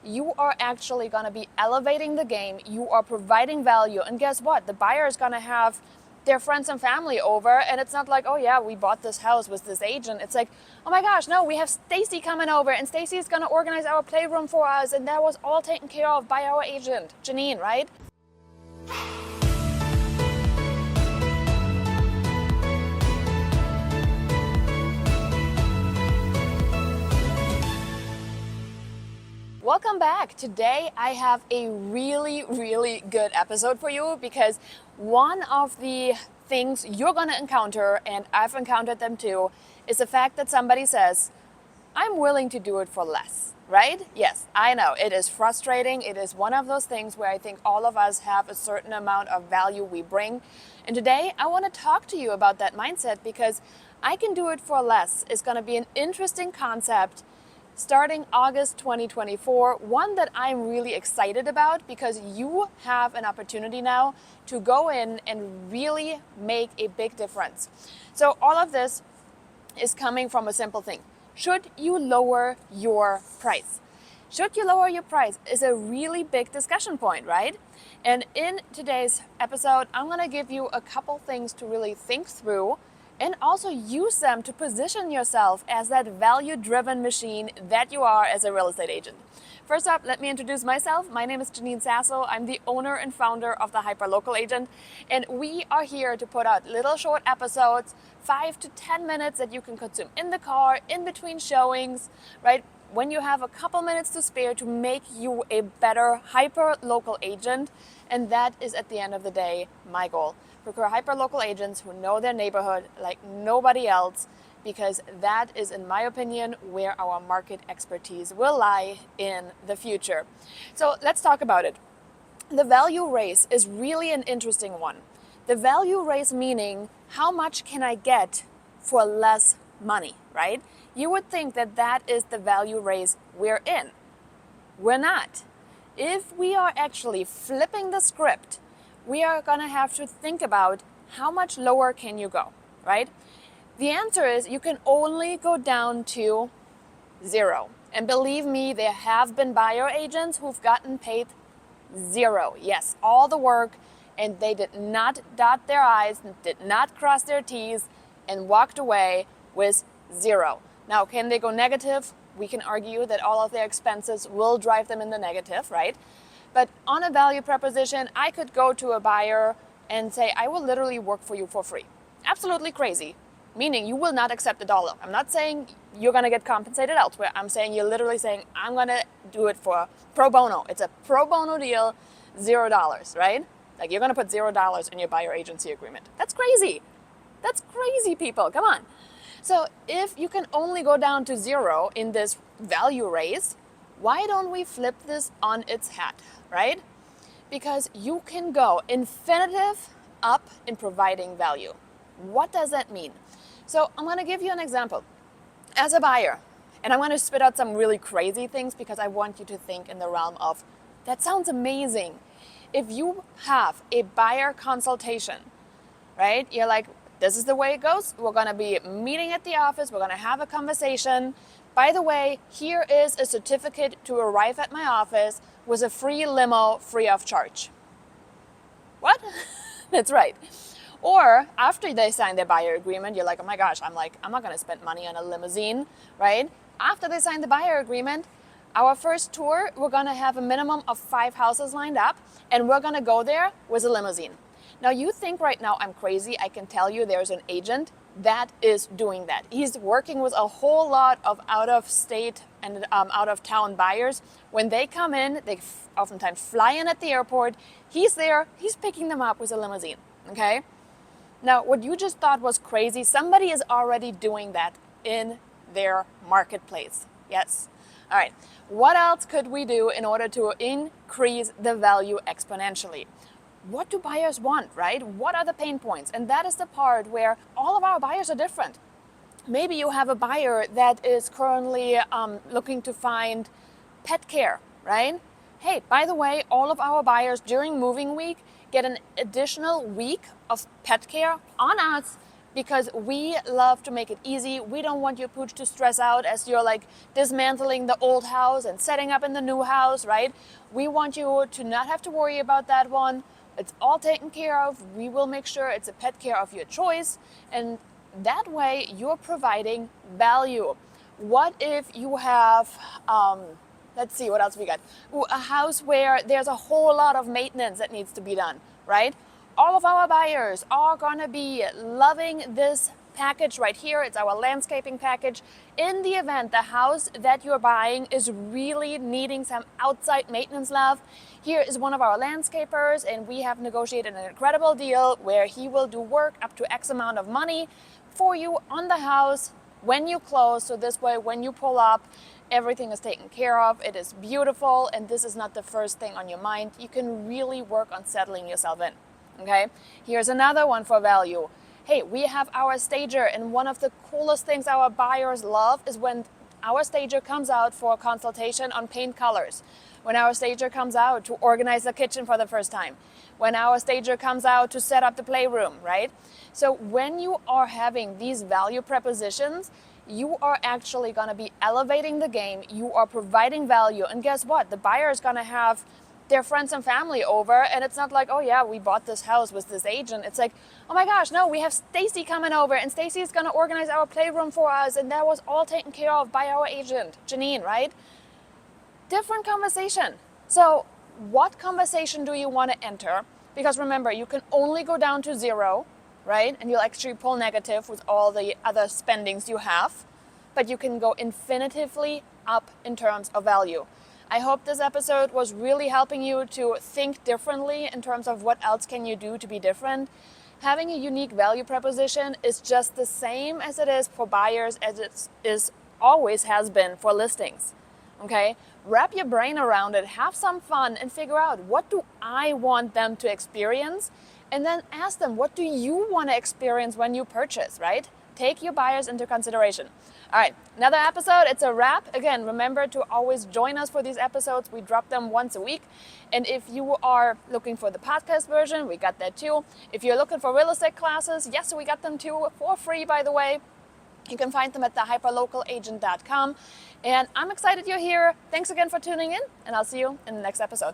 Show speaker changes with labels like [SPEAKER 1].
[SPEAKER 1] you are actually going to be elevating the game. You are providing value. And guess what? The buyer is going to have their friends and family over, and it's not like, oh yeah, we bought this house with this agent. It's like, oh my gosh, no, we have Stacy coming over, and Stacy is going to organize our playroom for us, and that was all taken care of by our agent, Janine, right? Welcome back. Today I have a really good episode for you because one of the things you're going to encounter, and I've encountered them too, is the fact that somebody says, I'm willing to do it for less, right? Yes, I know it is frustrating. It is one of those things where I think all of us have a certain amount of value we bring. And today I want to talk to you about that mindset because I can do it for less is going to be an interesting concept starting August 2024, one that I'm really excited about because you have an opportunity now to go in and really make a big difference. So all of this is coming from a simple thing. Should you lower your price? Should you lower your price is a really big discussion point, right? And in today's episode, I'm going to give you a couple things to really think through and also use them to position yourself as that value-driven machine that you are as a real estate agent. First up, let me introduce myself. My name is Janine Sasso. I'm the owner and founder of the Hyperlocal Agent, and we are here to put out little short episodes, 5 to 10 minutes that you can consume in the car, in between showings, right? When you have a couple minutes to spare to make you a better hyper-local agent, and that is at the end of the day my goal. Procure hyper-local agents who know their neighborhood like nobody else, because that is, in my opinion, where our market expertise will lie in the future. So let's talk about it. The value race is really an interesting one. The value race meaning how much can I get for less money, right? You would think that that is the value race we're in. We're not. If we are actually flipping the script, we are going to have to think about how much lower can you go, right? The answer is you can only go down to 0. And believe me, there have been buyer agents who've gotten paid 0. Yes, all the work, and they did not dot their I's, did not cross their T's, and walked away with 0. Now, can they go negative? We can argue that all of their expenses will drive them in the negative, right? But on a value proposition, I could go to a buyer and say, I will literally work for you for free. Absolutely crazy. Meaning you will not accept $1. I'm not saying you're going to get compensated elsewhere. I'm saying you're literally saying, I'm going to do it for pro bono. It's a pro bono deal, $0, right? Like you're going to put $0 in your buyer agency agreement. That's crazy. That's crazy, people. Come on. So if you can only go down to 0 in this value race, why don't we flip this on its head, right? Because you can go infinitive up in providing value. What does that mean? So I'm going to give you an example. As a buyer, and I'm going to spit out some really crazy things because I want you to think in the realm of, that sounds amazing. If you have a buyer consultation, right? You're like, this is the way it goes. We're going to be meeting at the office. We're going to have a conversation. By the way, here is a certificate to arrive at my office with a free limo free of charge. What? That's right. Or after they sign their buyer agreement, you're like, oh my gosh, I'm not going to spend money on a limousine, right? After they sign the buyer agreement, our first tour, we're going to have a minimum of 5 houses lined up, and we're going to go there with a limousine. Now, you think right now I'm crazy. I can tell you there's an agent that is doing that. He's working with a whole lot of out-of-state and out-of-town buyers. When they come in, they oftentimes fly in at the airport. He's there. He's picking them up with a limousine, okay? Now, what you just thought was crazy, somebody is already doing that in their marketplace. Yes. All right. What else could we do in order to increase the value exponentially? What do buyers want, right? What are the pain points? And that is the part where all of our buyers are different. Maybe you have a buyer that is currently looking to find pet care, right? Hey, by the way, all of our buyers during moving week get an additional week of pet care on us because we love to make it easy. We don't want your pooch to stress out as you're like dismantling the old house and setting up in the new house, right? We want you to not have to worry about that one. It's all taken care of. We will make sure it's a pet care of your choice, and that way you're providing value. What if you have, let's see, what else we got? Ooh, a house where there's a whole lot of maintenance that needs to be done, right? All of our buyers are gonna be loving this package right here. It's our landscaping package. In the event the house that you're buying is really needing some outside maintenance love, here is one of our landscapers, and we have negotiated an incredible deal where he will do work up to X amount of money for you on the house when you close. So this way, when you pull up, everything is taken care of. It is beautiful, and this is not the first thing on your mind. You can really work on settling yourself in. Okay, here's another one for value. Hey, we have our stager, and one of the coolest things our buyers love is when our stager comes out for a consultation on paint colors, when our stager comes out to organize the kitchen for the first time, when our stager comes out to set up the playroom, right? So when you are having these value propositions, you are actually going to be elevating the game. You are providing value, and guess what? The buyer is going to have their friends and family over, and it's not like, oh yeah, we bought this house with this agent. It's like, oh my gosh, no, we have Stacy coming over, and Stacy is going to organize our playroom for us, and that was all taken care of by our agent, Janine, right? Different conversation. So what conversation do you want to enter? Because remember, you can only go down to zero, right? And you'll actually pull negative with all the other spendings you have, but you can go infinitively up in terms of value. I hope this episode was really helping you to think differently in terms of what else can you do to be different. Having a unique value proposition is just the same as it is for buyers as it is always has been for listings. Okay? Wrap your brain around it, have some fun, and figure out, what do I want them to experience? And then ask them, what do you want to experience when you purchase, right? Take your buyers into consideration. All right, another episode, it's a wrap. Again, remember to always join us for these episodes. We drop them once a week. And if you are looking for the podcast version, we got that too. If you're looking for real estate classes, yes, we got them too, for free, by the way. You can find them at thehyperlocalagent.com. And I'm excited you're here. Thanks again for tuning in, and I'll see you in the next episode.